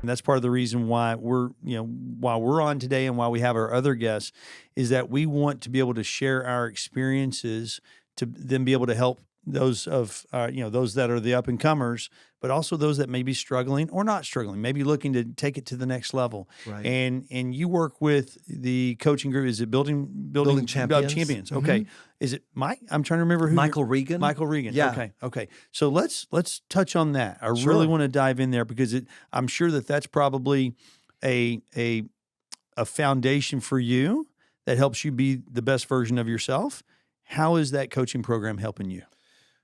And that's part of the reason why while we're on today and why we have our other guests, is that we want to be able to share our experiences to then be able to help those of those that are the up and comers, but also those that may be struggling or not struggling, maybe looking to take it to the next level. Right. And you work with the coaching group. Is it building champions? Okay. Mm-hmm. Is it Mike? I'm trying to remember who. Michael Regan. Michael Regan. Yeah. Okay. So let's touch on that. I Sure. really want to dive in there because I'm sure that's probably a foundation for you that helps you be the best version of yourself. How is that coaching program helping you?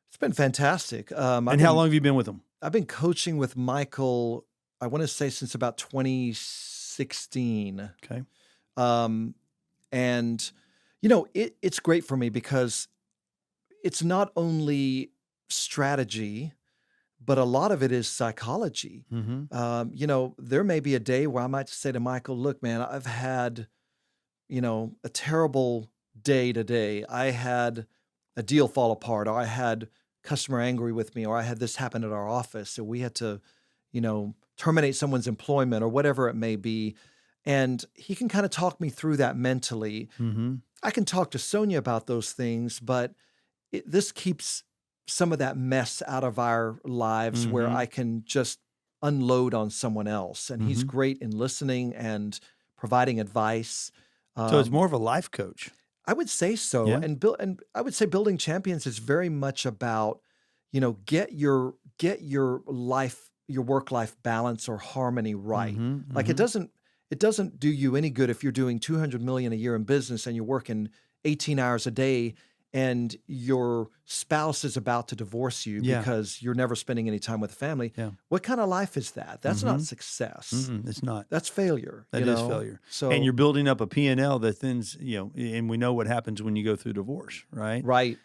It's been fantastic. And how long have you been with them? I've been coaching with Michael, I want to say since about 2016. Okay. And, it's great for me because it's not only strategy, but a lot of it is psychology. Mm-hmm. There may be a day where I might say to Michael, look, man, I've had, a terrible day today. I had a deal fall apart, or I had customer angry with me, or I had this happen at our office. So we had to, terminate someone's employment or whatever it may be. And he can kind of talk me through that mentally. Mm-hmm. I can talk to Sonia about those things, but this keeps some of that mess out of our lives where I can just unload on someone else. And he's great in listening and providing advice. So it's more of a life coach. I would say so. Yeah. And I would say building champions is very much about, get your work-life balance or harmony right. Like it doesn't do you any good if you're doing $200 million a year in business and you're working 18 hours a day and your spouse is about to divorce you because you're never spending any time with the family. Yeah. What kind of life is that? That's not success. It's not. That's failure. That is failure. So, and you're building up a P&L that then, and we know what happens when you go through divorce, right? Right.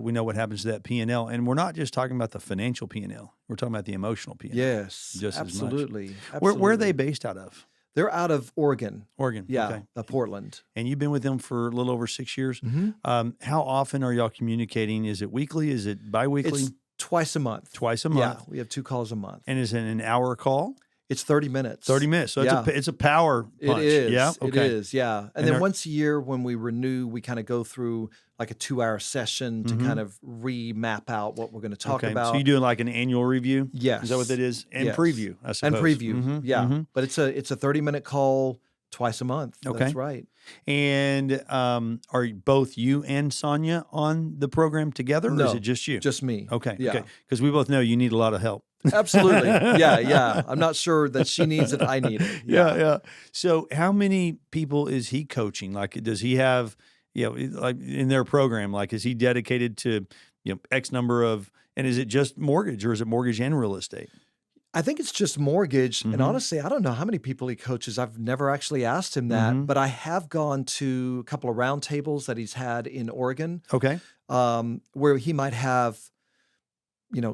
We know what happens to that P&L. And we're not just talking about the financial P&L. We're talking about the emotional P&L. Yes, just absolutely. as much. Absolutely. Where are they based out of? They're out of Oregon. Oregon. Yeah, Okay. Portland. And you've been with them for a little over 6 years. How often are y'all communicating? Is it weekly? Is it biweekly? It's twice a month. Twice a month. Yeah, we have 2 calls a month. And is it an hour call? It's 30 minutes. 30 minutes. So it's a power punch. It is. Yeah. It is. Yeah. And then once a year when we renew, we kind of go through like a 2-hour session to kind of remap out what we're going to talk about. So you're doing like an annual review? Yes. Is that what that is? And Yes. preview, I suppose. And preview. Yeah. But it's a 30-minute call twice a month. Okay. That's right. And are both you and Sonia on the program together, or No, is it just you? Just me. Okay. Yeah. Okay. Because we both know you need a lot of help. Absolutely. Yeah. I'm not sure that she needs it. I need it. Yeah. So how many people is he coaching? Like, does he have, like in their program, like, is he dedicated to, X number of, and is it just mortgage or is it mortgage and real estate? I think it's just mortgage. And honestly, I don't know how many people he coaches. I've never actually asked him that, but I have gone to a couple of roundtables that he's had in Oregon. Okay. Where he might have,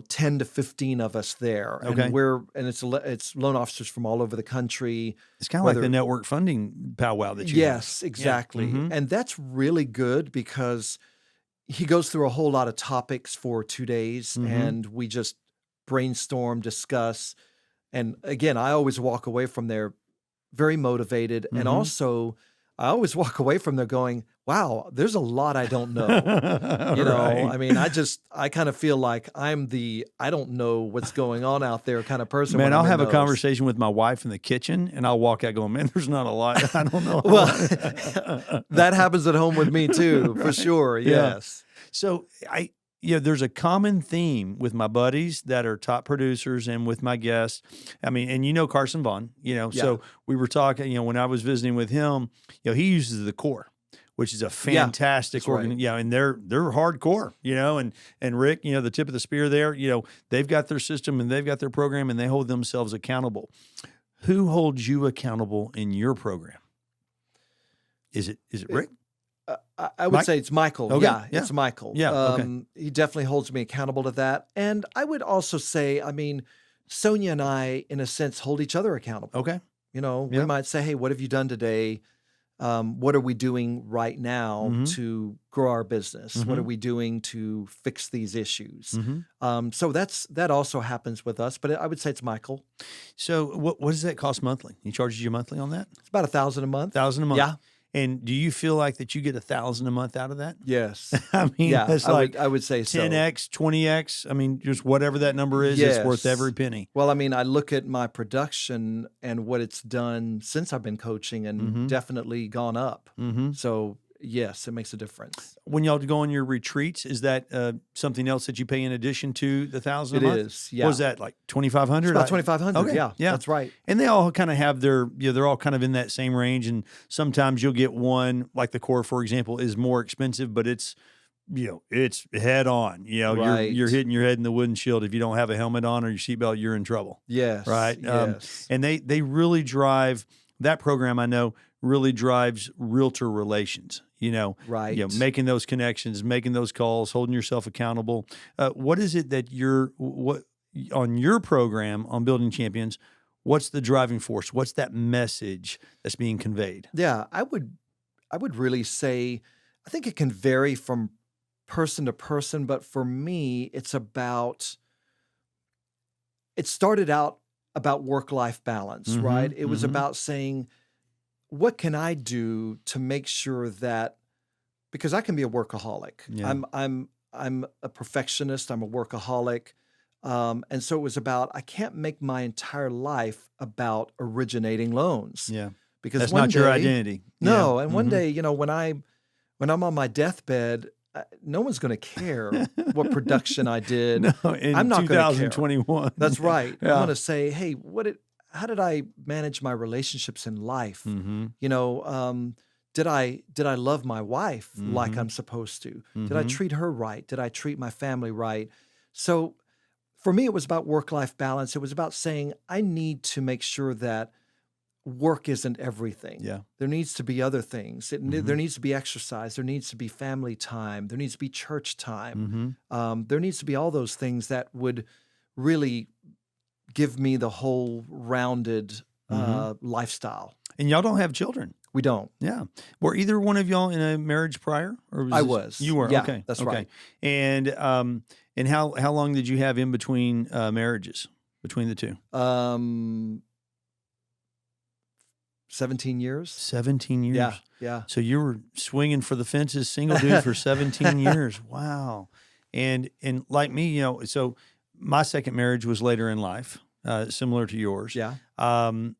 10 to 15 of us there. Okay. And it's loan officers from all over the country. It's kind of like the network funding powwow that you have. Yes, exactly. Yeah. And that's really good because he goes through a whole lot of topics for 2 days and we just brainstorm, discuss. And again, I always walk away from there very motivated. And also I always walk away from there going, wow, there's a lot I don't know. I mean, I kind of feel like I'm the, I don't know what's going on out there kind of person. Man, I'll have a conversation with my wife in the kitchen and I'll walk out going, man, there's not a lot. I don't know. Well, that happens at home with me too, for sure. Yes. So there's a common theme with my buddies that are top producers and with my guests. I mean, and Carson Vaughn, so we were talking, when I was visiting with him, he uses the core, which is a fantastic organ. Yeah. And they're hardcore, and Rick, the tip of the spear there, they've got their system and they've got their program and they hold themselves accountable. Who holds you accountable in your program? Is it Rick? I would say it's Michael. Okay. Yeah, it's Michael. Yeah, okay. He definitely holds me accountable to that. And I would also say, Sonia and I, in a sense, hold each other accountable. Okay. We might say, hey, what have you done today? What are we doing right now Mhm. to grow our business? What are Mhm. we doing to fix these issues? Mhm. So that also happens with us, but I would say it's Michael. So what does that cost monthly? He charges you monthly on that? It's about 1,000 a month. 1,000 a month. Yeah. And do you feel like that you get 1,000 a month out of that? Yes. I mean, Yeah. it's like I would say so. 10x, 20x. I mean, just whatever that number is, it's worth every Yes. penny. Well, I mean, I look at my production and what it's done since I've been coaching, and Mhm. definitely gone up. Mhm. So yes, it makes a difference. When y'all go on your retreats, is that something else that you pay in addition to the 1,000 a It month? is. Yeah. What was that, like 2,500? It's about 2,500. Okay, Yeah. yeah. That's right. And they all kind of have their, they're all kind of in that same range. And sometimes you'll get one, like the core, for example, is more expensive, but it's, it's head on. Right. You're hitting your head in the wooden shield. If you don't have a helmet on or your seatbelt, you're in trouble. Yes. Right. Yes. And they really drive that program. I know really drives realtor relations. Right. Making those connections, making those calls, holding yourself accountable. What is it that what on your program on Building Champions? What's the driving force? What's that message that's being conveyed? Yeah, I would really say I think it can vary from person to person, but for me, it started out about work-life balance, right? Mhm. It was Mhm. about saying, what can I do to make sure that because I can be a workaholic. Yeah. I'm a perfectionist, I'm a workaholic. And so it was about I can't make my entire life about originating loans. Yeah. Because That's one not your day, identity. no, Yeah. and one Mhm. day, when I'm on my deathbed, no one's going to care what production I did. No, in I'm not going to care. 2021. That's right. I'm Yeah. going to say, hey, how did I manage my relationships in life? Mhm. Did I love my wife like Mhm. I'm supposed to? Did I Mhm. treat her right? Did I treat my family right? So for me, it was about work-life balance. It was about saying I need to make sure that work isn't everything. Yeah. There needs to be other things. There Mhm. needs to be exercise. There needs to be family time. There needs to be church time. Mhm. There needs to be all those things that would really give me the whole rounded Mhm. lifestyle. And y'all don't have children. We don't. Yeah. Were either one of y'all in a marriage prior, or I this- was. You were. Yeah, Okay. that's okay. right. And how long did you have in between marriages between the two? 17 years. 17 years. Yeah, yeah. So you were swinging for the fences, single dude for 17 years. Wow. And like me, so my second marriage was later in life, similar to yours. Yeah. And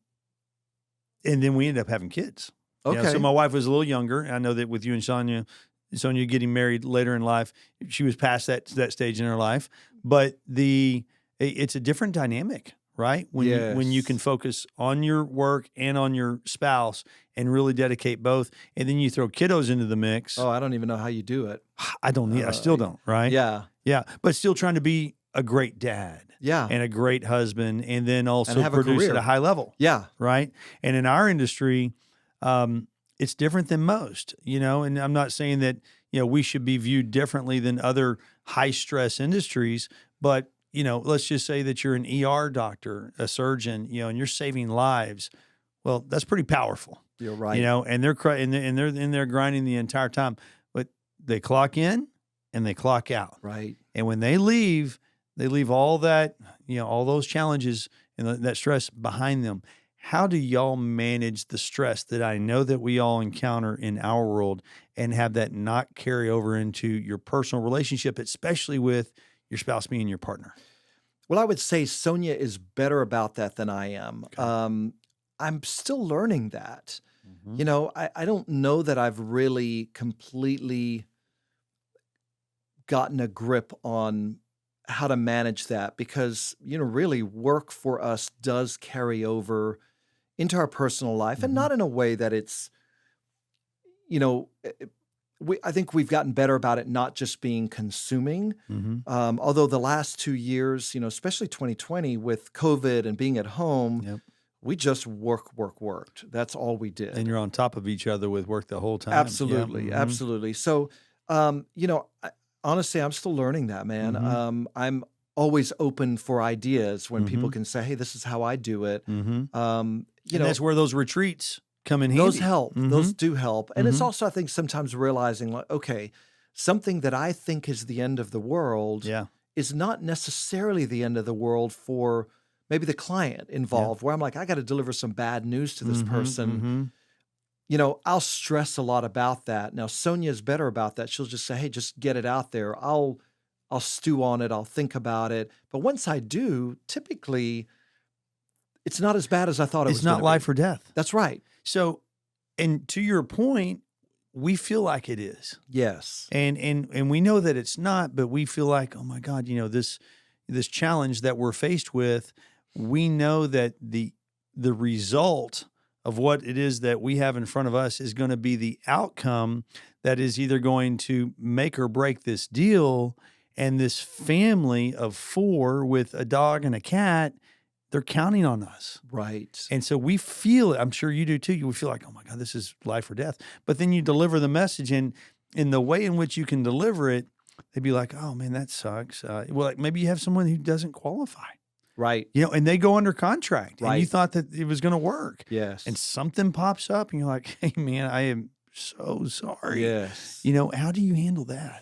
then we ended up having kids. Okay. So my wife was a little younger. I know that with you and Sonia getting married later in life, she was past that stage in her life. But it's a different dynamic, right? When you can Yes. focus on your work and on your spouse and really dedicate both, and then you throw kiddos into the mix. Oh, I don't even know how you do it. I still don't, right? Yeah. Yeah, but still trying to be a great dad. Yeah. And a great husband, and then also have a produce at career. a high level. Yeah. Right. And in our industry, it's different than most, and I'm not saying that, we should be viewed differently than other high stress industries, but, let's just say that you're an ER doctor, a surgeon, and you're saving lives. Well, that's pretty powerful, You're right. and they're in there grinding the entire time, but they clock in and they clock out. Right. And when they leave all that, all those challenges and that stress behind them. How do y'all manage the stress that I know that we all encounter in our world and have that not carry over into your personal relationship, especially with your spouse being your partner? Well, I would say Sonia is better about that than I am. Okay. I'm still learning that. Mhm. I don't know that I've really completely gotten a grip on how to manage that because, really work for us does carry over into our personal life and Mhm. not in a way that it's, I think we've gotten better about it not just being consuming. Mhm. Although the last 2 years, especially 2020 with COVID and being at home, Yep. we just worked. That's all we did. And you're on top of each other with work the whole time. Absolutely, Yeah. Mhm. absolutely. So, honestly, I'm still learning that, man. Mhm. I'm always open for ideas when people Mhm. can say, "Hey, this is how I do it." Mhm. You And know, that's where those retreats come in handy. Those help. Those do help. And it's Mhm. also, I think, sometimes realizing like, okay, something that I think is the end of the world Yeah. is not necessarily the end of the world for maybe the client Yeah. involved, where I'm like, I got to deliver some bad news to this person. Mhm. I'll stress a lot about that. Now, Sonia's better about that. She'll just say, hey, just get it out there. I'll stew on it. I'll think about it. But once I do, typically it's not as bad as I thought it It's was not going to life be. or death. That's right. So, and to your point, we feel like it is. Yes. And we know that it's not, but we feel like, oh my God, this challenge that we're faced with, we know that the result of what it is that we have in front of us is going to be the outcome that is either going to make or break this deal. And this family of 4 with a dog and a cat, they're counting on us. Right. And so we feel it. I'm sure you do too. You feel like, oh my God, this is life or death. But then you deliver the message, and in the way in which you can deliver it, they'd be like, oh man, that sucks. Well, like maybe you have someone who doesn't qualify, Right. and they go under contract, and you Right. thought that it was going to work, Yes. and something pops up, and you're like, hey man, I am so sorry. Yes. How do you handle that?